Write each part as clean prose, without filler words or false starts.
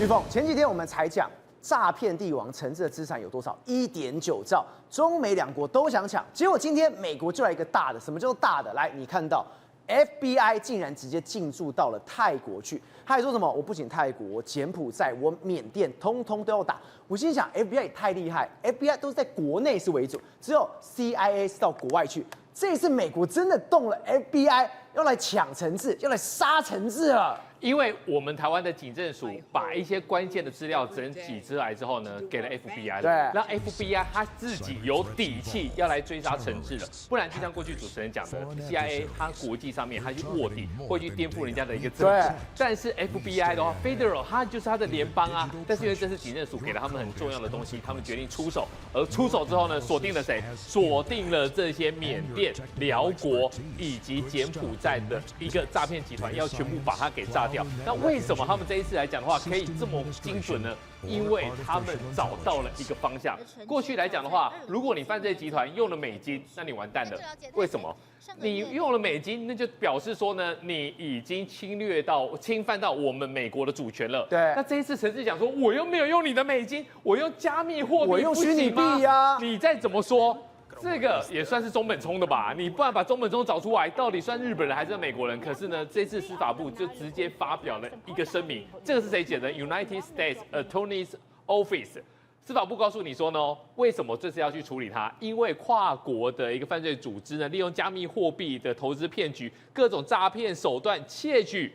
玉凤，前几天我们才讲诈骗帝王陈志的资产有多少？1.9兆，中美两国都想抢，结果今天美国就来一个大的，什么叫做大的？来，你看到 FBI 竟然直接进驻到了泰国去，他还说什么？我不仅泰国，我柬埔寨，我缅甸，通通都要打。我心想 ，FBI 也太厉害 ，FBI 都是在国内是为主，只有 CIA 是到国外去。这一次美国真的动了 FBI， 要来抢陈志，要来杀陈志了。因为我们台湾的警政署把一些关键的资料整理出来之后呢，给了 FBI， 对，让 FBI 他自己有底气要来追杀陈志了，不然就像过去主持人讲的 ，CIA 他国际上面他去卧底，会去颠覆人家的一个政治，但是 FBI 的话 ，Federal 他就是他的联邦啊，但是因为这次警政署给了他们很重要的东西，他们决定出手，而出手之后呢，锁定了谁？锁定了这些缅甸、辽国以及柬埔寨的一个诈骗集团，要全部把它给炸掉。那为什么他们这一次来讲的话可以这么精准呢？因为他们找到了一个方向。过去来讲的话，如果你犯罪集团用了美金，那你完蛋了。为什么？你用了美金，那就表示说呢，你已经侵犯到我们美国的主权了。对。那这一次陈志讲说，我又没有用你的美金，我用加密货币，我用虚拟币呀。你再怎么说？这个也算是中本聪的吧？你不然把中本聪找出来，到底算日本人还是美国人？可是呢，这次司法部就直接发表了一个声明，这个是谁写的 ？United States Attorney's Office。司法部告诉你说呢，为什么这次要去处理它？因为跨国的一个犯罪组织呢，利用加密货币的投资骗局、各种诈骗手段窃取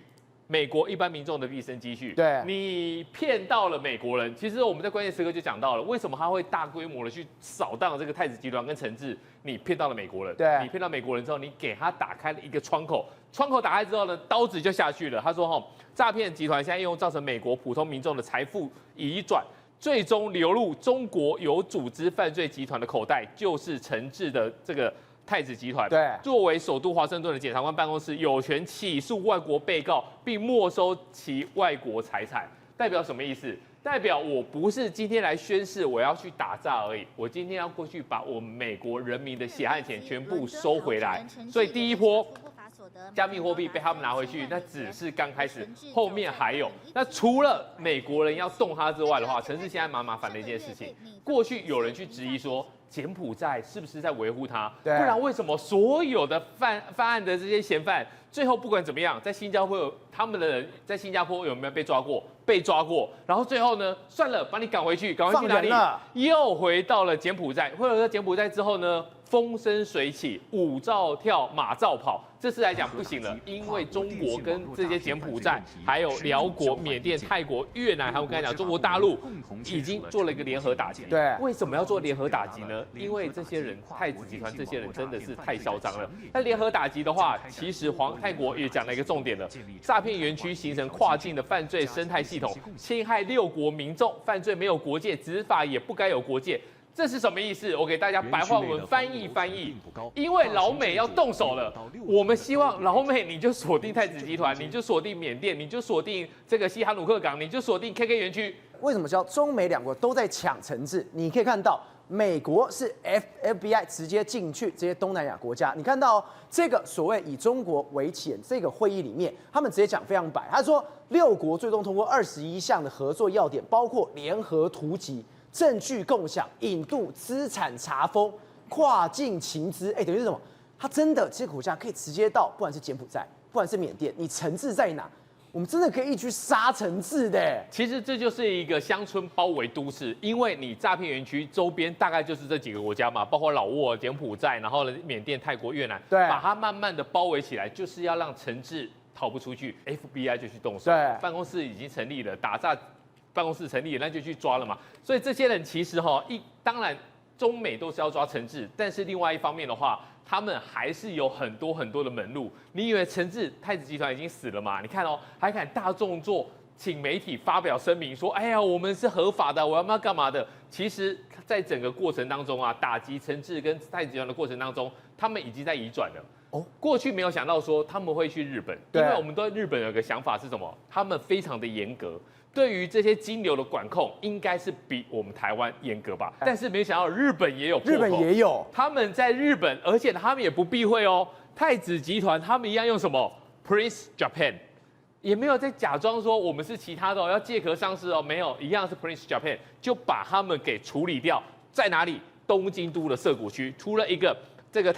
美国一般民众的毕生积蓄，对，你骗到了美国人。其实我们在关键时刻就讲到了，为什么他会大规模的去扫荡这个太子集团跟陈志？你骗到了美国人，对，你骗到美国人之后，你给他打开了一个窗口，窗口打开之后呢，刀子就下去了。他说诈骗集团现在用造成美国普通民众的财富移转，最终流入中国有组织犯罪集团的口袋，就是陈志的这个太子集团。对，作为首都华盛顿的检察官办公室，有权起诉外国被告，并没收其外国财产。代表什么意思？代表我不是今天来宣誓我要去打诈而已，我今天要过去把我们美国人民的血汗钱全部收回来。所以第一波加密货币被他们拿回去，那只是刚开始，后面还有。那除了美国人要动他之外的话，陈志现在蛮麻烦的一件事情。过去有人去质疑说，柬埔寨是不是在维护他？不然为什么所有的犯案的这些嫌犯，最后不管怎么样，在新加坡有他们的人在新加坡有没有被抓过？被抓过，然后最后呢，算了，把你赶回去，赶回去哪里？又回到了柬埔寨。回到柬埔寨之后呢，风生水起，舞照跳，马照跑。这次来讲不行了，因为中国跟这些柬埔寨、还有辽国、缅甸、泰国、越南，还有我刚才讲中国大陆，已经做了一个联合打击。对，为什么要做联合打击呢？因为这些人，太子集团这些人真的是太嚣张了。那联合打击的话，其实泰国也讲了一个重点了，诈骗园区形成跨境的犯罪生态系统，侵害6国民众，犯罪没有国界，执法也不该有国界。这是什么意思？我给大家白话文翻译。因为老美要动手了，我们希望老美你就锁定太子集团，你就锁定缅甸，你就锁定这个西哈努克港，你就锁定 KK 园区。为什么叫中美两国都在抢陈志？你可以看到，美国是 FBI 直接进去这些东南亚国家。你看到这个所谓以中国为起点这个会议里面，他们直接讲非常白，他说6国最终通过21项的合作要点，包括联合突击、证据共享、引渡、资产查封、跨境情资。等于是什么？他真的这些国家可以直接到，不管是柬埔寨，不管是缅甸，你陈志在哪？我们真的可以一举杀陈志的。其实这就是一个乡村包围都市，因为你诈骗园区周边大概就是这几个国家嘛，包括老挝、柬埔寨，然后呢缅甸、泰国、越南，对，把它慢慢的包围起来，就是要让陈志逃不出去。FBI 就去动手，对，办公室已经成立了，打诈办公室成立了，那就去抓了嘛。所以这些人其实当然中美都是要抓陈志，但是另外一方面的话，他们还是有很多的门路。你以为陈志太子集团已经死了吗？你看还敢大动作，请媒体发表声明说，哎呀，我们是合法的，我们要干嘛的？其实，在整个过程当中啊，打击陈志跟太子集团的过程当中，他们已经在移转了。过去没有想到说他们会去日本，因为我们对日本有个想法是什么？他们非常的严格。对于这些金流的管控，应该是比我们台湾严格吧？但是没想到日本也有破口，日本也有，他们在日本，而且他们也不避讳哦。太子集团他们一样用什么 Prince Japan，也没有在假装说我们是其他的要借壳上市哦，没有，一样是 Prince Japan 就把他们给处理掉，在哪里？东京都的涩谷区，除了一个这个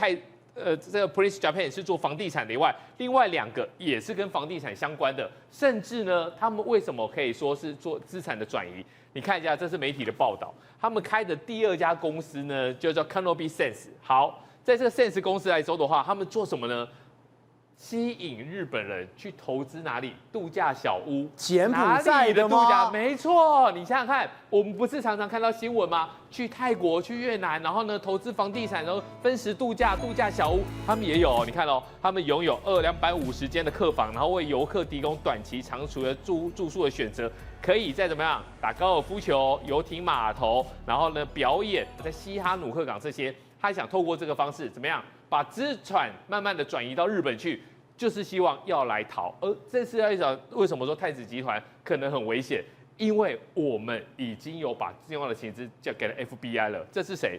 这个 Prince Japan 是做房地产的以外，另外2个也是跟房地产相关的，甚至呢，他们为什么可以说是做资产的转移？你看一下，这是媒体的报道，他们开的第2家公司呢，就叫 Canopy Sense。好，在这个 Sense 公司来说的话，他们做什么呢？吸引日本人去投资哪里？度假小屋，柬埔寨的吗？度假，没错。你想想看，我们不是常常看到新闻吗？去泰国、去越南，然后呢投资房地产，然后分时度假、度假小屋，他们也有哦。你看哦，他们拥有250间的客房，然后为游客提供短期、长途的住宿的选择，可以再怎么样打高尔夫球、游艇码头，然后呢表演，在西哈努克港这些，他想透过这个方式怎么样？把资产慢慢的转移到日本去，就是希望要来逃。而这次要讲为什么说太子集团可能很危险？因为我们已经有把重要的情资交给了 FBI 了。这是谁？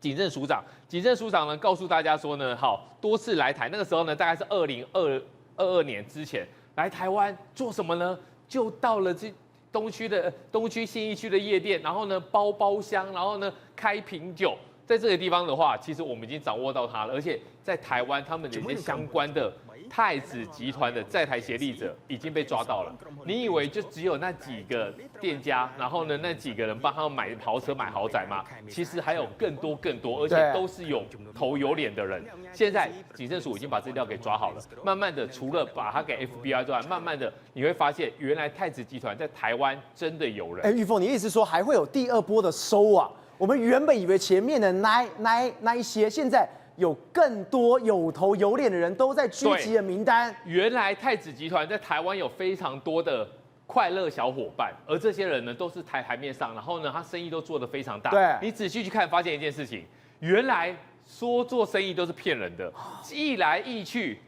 警政署长。警政署长呢告诉大家说呢，好多次来台，那个时候呢大概是2022年之前来台湾做什么呢？就到了这东区信义区的夜店，然后呢包包厢，然后呢开瓶酒。在这个地方的话，其实我们已经掌握到它了，而且在台湾，他们的一些相关的太子集团的在台协力者已经被抓到了。你以为就只有那几个店家，然后呢那几个人帮他们买豪车、买豪宅吗？其实还有更多，而且都是有头有脸的人。现在警政署已经把资料给抓好了，慢慢的除了把它给 FBI 之外，慢慢的你会发现，原来太子集团在台湾真的有人。玉凤，你意思说还会有第2波的收网？我们原本以为前面的那一些，现在有更多有头有脸的人都在狙击的名单。原来太子集团在台湾有非常多的快乐小伙伴，而这些人呢都是台面上，然后呢他生意都做得非常大。对，你仔细去看，发现一件事情，原来说做生意都是骗人的，一来一去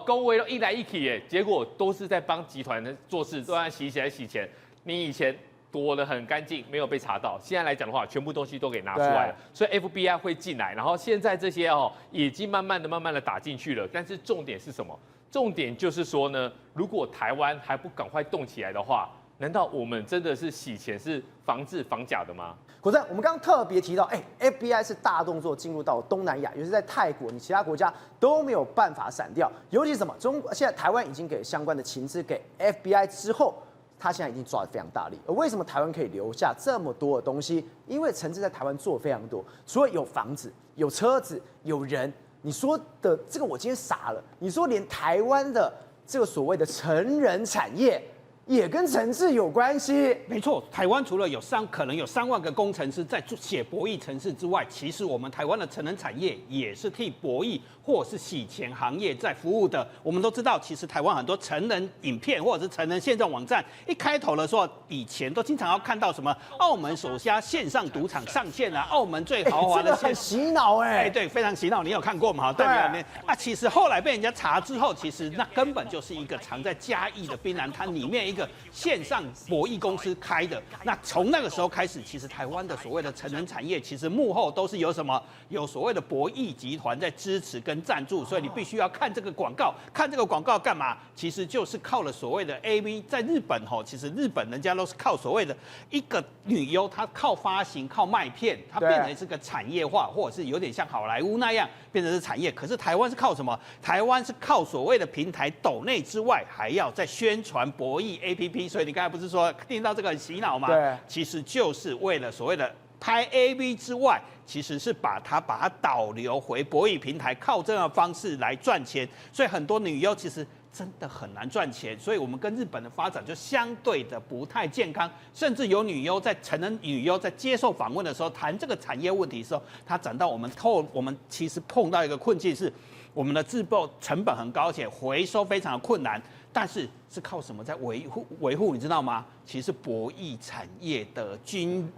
恭维都一来一去，结果都是在帮集团的做事，都在洗起来洗钱。你以前躲得很干净，没有被查到。现在来讲的话，全部东西都给拿出来了，所以 FBI 会进来，然后现在这些已经慢慢的打进去了。但是重点是什么？重点就是说呢，如果台湾还不赶快动起来的话，难道我们真的是洗钱是防治防假的吗？国珍，我们刚刚特别提到，FBI 是大动作进入到东南亚，尤其是在泰国，你其他国家都没有办法闪掉。尤其是什么？现在台湾已经给相关的情资给 FBI 之后。他现在已经抓得非常大力，而为什么台湾可以留下这么多的东西？因为陈志在台湾做非常多，除了有房子、有车子、有人，你说的这个我今天傻了。你说连台湾的这个所谓的成人产业也跟陈志有关系？没错，台湾除了可能有3万个工程师在写博弈程式之外，其实我们台湾的成人产业也是替博弈或是洗钱行业在服务的。我们都知道，其实台湾很多成人影片或者是成人线上网站，一开头的时候，以前都经常要看到什么澳门首家线上赌场上线啊，澳门最豪华的很洗脑对，非常洗脑。你有看过吗？代表其实后来被人家查之后，其实那根本就是一个藏在嘉义的槟榔摊里面一个线上博弈公司开的。那从那个时候开始，其实台湾的所谓的成人产业，其实幕后都是有什么？有所谓的博弈集团在支持跟赞助，所以你必须要看这个广告。看这个广告干嘛？其实就是靠了所谓的 AV。在日本其实日本人家都是靠所谓的一个女优，她靠发行、靠卖片，它变成是个产业化，或者是有点像好莱坞那样变成是产业。可是台湾是靠什么？台湾是靠所谓的平台抖内之外，还要再宣传博弈 APP。所以你刚才不是说听到这个很洗脑吗？对，其实就是为了所谓的拍 AV 之外，其实是把它导流回博弈平台，靠这样的方式来赚钱。所以很多女优其实真的很难赚钱，所以我们跟日本的发展就相对的不太健康。甚至有女优成人女优在接受访问的时候谈这个产业问题的时候，她讲到我们其实碰到一个困境是，我们的制作成本很高，而且回收非常的困难。但是靠什么在维护？你知道吗？其实博弈产业的金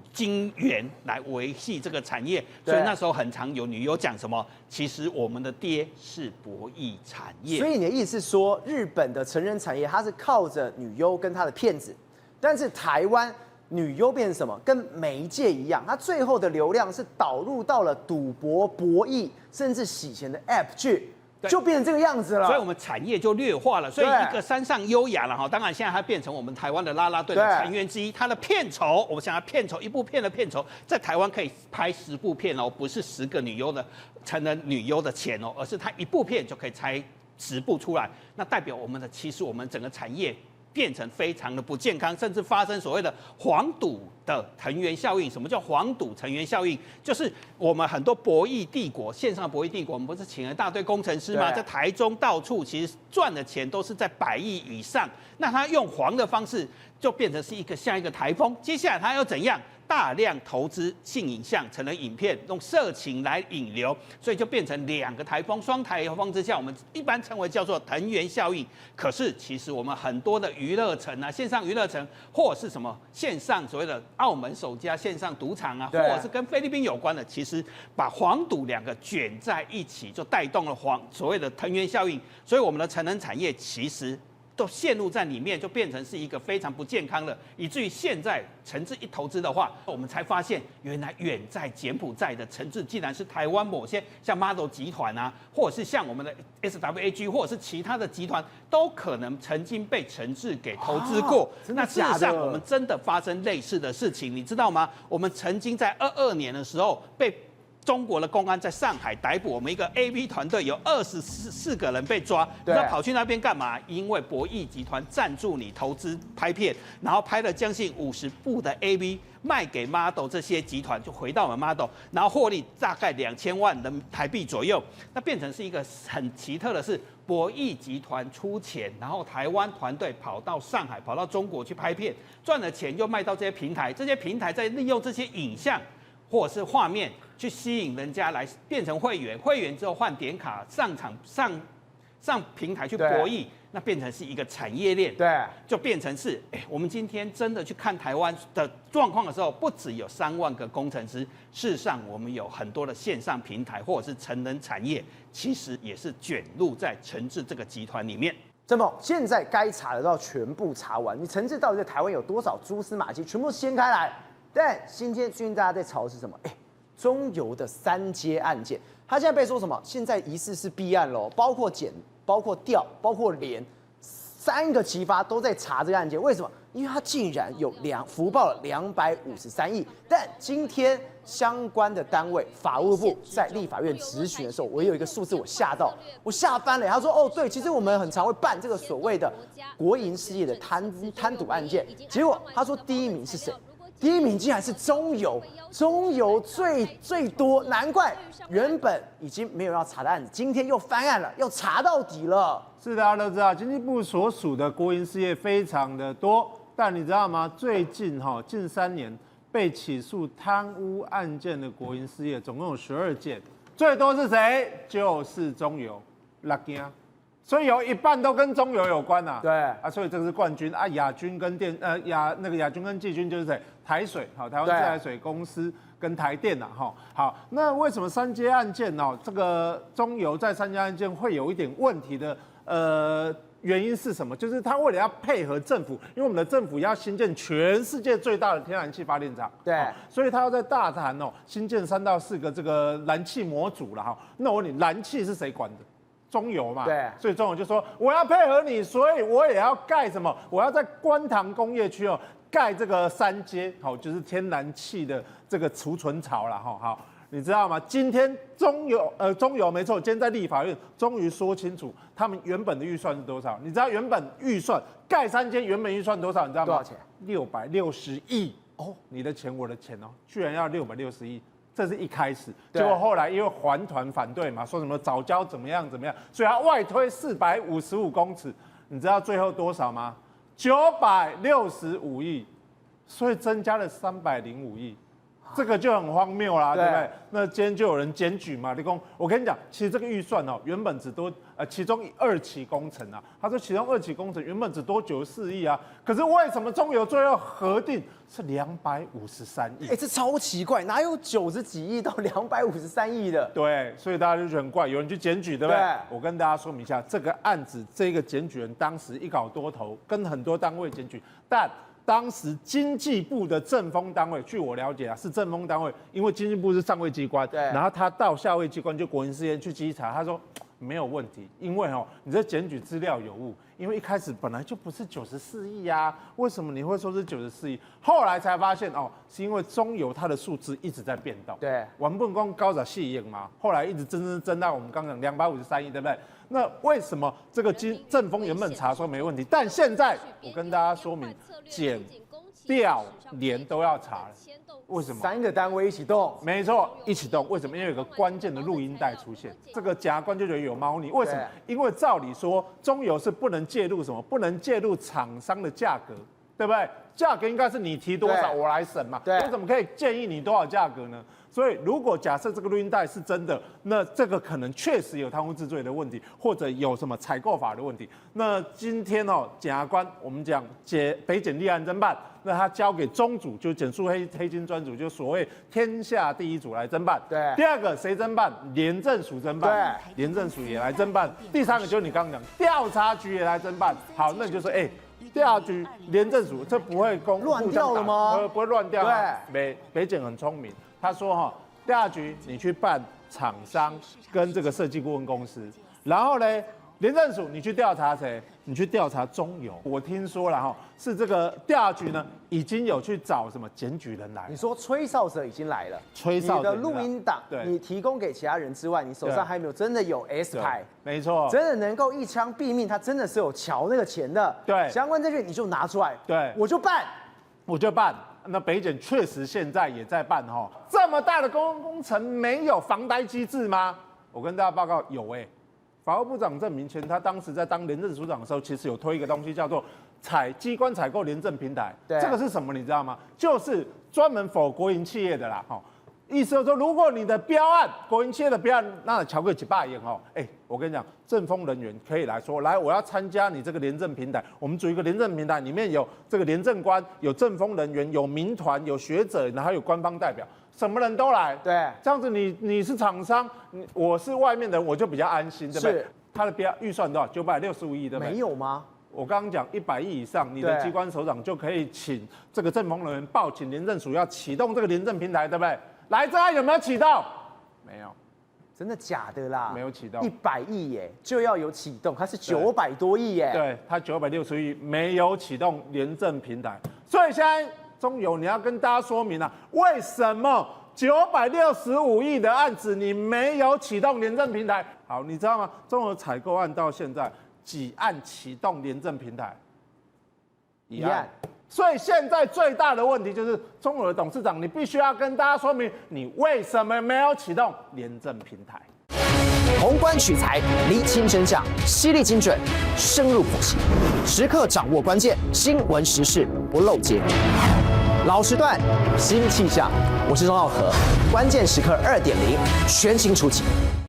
源来维系这个产业，所以那时候很常有女优讲什么，其实我们的爹是博弈产业。所以你的意思是说，日本的成人产业它是靠着女优跟她的骗子，但是台湾女优变成什么？跟媒介一样，它最后的流量是导入到了赌博、博弈，甚至洗钱的 App 去。就变成这个样子了。所以我们产业就劣化了。所以一个山上优雅了哈，当然现在它变成我们台湾的啦啦队的成员之一。它的片酬，我们想要片酬一部片的片酬，在台湾可以拍10部片哦，不是10个女优的成人女优的钱哦，而是它一部片就可以拆10部出来。那代表其实我们整个产业变成非常的不健康，甚至发生所谓的黄赌的藤原效应。什么叫黄赌藤原效应？就是我们很多博弈帝国，线上博弈帝国，我们不是请了一大堆工程师吗？在台中到处其实赚的钱都是在100亿以上。那他用黄的方式，就变成是像一个台风。接下来他要怎样？大量投资性影像、成人影片，用色情来引流，所以就变成2个台风，双台风之下，我们一般称为叫做藤原效应。可是其实我们很多的娱乐城啊，线上娱乐城，或者是什么线上所谓的澳门首家线上赌场啊，或者是跟菲律宾有关的，其实把黄赌2个卷在一起，就带动了所谓的藤原效应。所以我们的成人产业其实都陷入在里面，就变成是一个非常不健康的，以至于现在诚志一投资的话，我们才发现原来远在柬埔寨的诚志，竟然是台湾某些像 Model 集团啊，或者是像我们的 SWAG， 或者是其他的集团，都可能曾经被诚志给投资过。那事实上，我们真的发生类似的事情，你知道吗？我们曾经在22年的时候被中国的公安在上海逮捕我们一个 AV 团队，有24个人被抓。你知道跑去那边干嘛？因为博弈集团赞助你投资拍片，然后拍了将近50部的 AV 卖给 Model 这些集团，就回到我们 Model， 然后获利大概2000万人台币左右。那变成是一个很奇特的是，博弈集团出钱，然后台湾团队跑到上海、跑到中国去拍片，赚了钱又卖到这些平台，这些平台再利用这些影像或者是画面去吸引人家来变成会员，会员之后换点卡上平台去博弈，那变成是一个产业链，对，就变成是，我们今天真的去看台湾的状况的时候，不只有3万个工程师，事实上我们有很多的线上平台或者是成人产业，其实也是卷入在诚志这个集团里面。郑梦，现在该查的都要全部查完，你诚志到底在台湾有多少蛛丝马迹，全部掀开来。但今天最近大家在吵的是什么？中油的3阶案件，他现在被说什么？现在疑似是弊案喽，包括检、包括调、包括连，3个齐发都在查这个案件。为什么？因为他竟然有福报了253亿。但今天相关的单位法务部在立法院质询的时候，我有一个数字我吓翻了。他说：“哦，对，其实我们很常会办这个所谓的国营事业的贪赌案件。”结果他说第1名是谁？第1名竟然是中油，中油最多，难怪原本已经没有要查的案子，今天又翻案了，要查到底了。是大家都知道，经济部所属的国营事业非常的多，但你知道吗？最近近3年被起诉贪污案件的国营事业总共有12件，最多是谁？就是中油，6件。所以有一半都跟中油有关呐，对啊，所以这个是冠军啊，亚军跟亚军跟季军就是谁？台水，台湾自来水公司跟台电呐，好，那为什么3阶案件这个中油在3阶案件会有一点问题的？原因是什么？就是他为了要配合政府，因为我们的政府要新建全世界最大的天然气发电厂，对，所以他要在大潭新建3到4个这个燃气模组了哈。那我问你，燃气是谁管的？中油嘛，对，所以中油就说我要配合你，所以我也要盖什么？我要在观塘工业区盖这个3阶，就是天然气的这个储存槽了哈。好，你知道吗？今天中油没错，今天在立法院终于说清楚，他们原本的预算是多少？你知道原本预算盖3阶原本预算多少？你知道吗？多少钱？660亿哦，你的钱我的钱居然要660亿。这是一开始，结果后来因为环团反对嘛，说什么早教怎么样，所以他外推455公尺，你知道最后多少吗？965亿，所以增加了305亿，这个就很荒谬啦，对不对？那今天就有人检举嘛，我跟你讲，其实这个预算原本只多其中2期工程啊，他说其中2期工程原本只多94亿啊，可是为什么中油最后核定是253亿？这超奇怪，哪有90几亿到253亿的？对，所以大家就觉得很怪，有人去检举，对不对？对，我跟大家说明一下，这个案子这个检举人当时一稿多投，跟很多单位检举，但当时经济部的政风单位，据我了解是政风单位，因为经济部是上位机关，对，然后他到下位机关就国营事业去稽查，他说没有问题，因为你这检举资料有误，因为一开始本来就不是94亿啊，为什么你会说是94亿？后来才发现是因为中油它的数字一直在变动。对，原本讲94亿嘛，后来一直增到我们刚刚讲253亿，对不对？那为什么这个正风原本查说没问题，但现在我跟大家说明，检调连都要查了。为什么？3个单位一起动，没错，一起动。为什么？因为有个关键的录音带出现，这个检察官就觉得有猫腻。为什么？因为照理说，中油是不能介入什么，不能介入厂商的价格，对不对？价格应该是你提多少我来审嘛，我怎么可以建议你多少价格呢？所以如果假设这个录音带是真的，那这个可能确实有贪污治罪的问题，或者有什么采购法的问题。那今天检察官我们讲北检立案侦办，那他交给中组，就检肃黑金专组，就所谓天下第一组来侦办。对。第二个谁侦办？廉政署侦办。对。廉政署也来侦办。第三个就是你刚刚讲调查局也来侦办。好，那你就说调查局、廉政署，这不会乱掉了吗？不会乱掉。对。北检很聪明。他说调查局你去办厂商跟这个设计顾问公司，然后呢，廉政署你去调查谁？你去调查中油。我听说了是这个调查局呢已经有去找什么检举人来。你说吹哨者已经来了，吹哨者你的录音档你提供给其他人之外，你手上还没有真的有 S 牌，没错，真的能够一枪毙命，他真的是有瞧那个钱的。对，相关证据你就拿出来，对，我就办。那北检确实现在也在办这么大的工程没有防呆机制吗？我跟大家报告有法务部长郑明谦他当时在当廉政署长的时候，其实有推一个东西叫做机关采购廉政平台。这个是什么你知道吗？就是专门否国营企业的啦意思就是说，如果你的标案，国营企业的标案，那乔个100亿我跟你讲，政风人员可以来说，我要参加你这个廉政平台，我们组一个廉政平台，里面有这个廉政官，有政风人员，有民团，有学者，然后有官方代表，什么人都来。对，这样子你是厂商，我是外面的人，我就比较安心，对不对？是。他的预算多少？965亿，对不对？没有吗？我刚刚讲100亿以上，你的机关首长就可以请这个政风人员报请廉政署要启动这个廉政平台，对不对？来，这案有没有启动？没有，真的假的啦？没有启动，100亿耶就要有启动，它是900多亿耶。对，它960亿没有启动廉政平台，所以现在中油你要跟大家说明为什么965亿的案子你没有启动廉政平台？好，你知道吗？中油采购案到现在几案启动廉政平台？1案。所以现在最大的问题就是中油的董事长，你必须要跟大家说明，你为什么没有启动廉政平台？宏观取材，厘清真相，犀利精准，深入剖析，时刻掌握关键，新闻时事不漏接。老时段，新气象，我是钟浩和，关键时刻2.0，全新出击。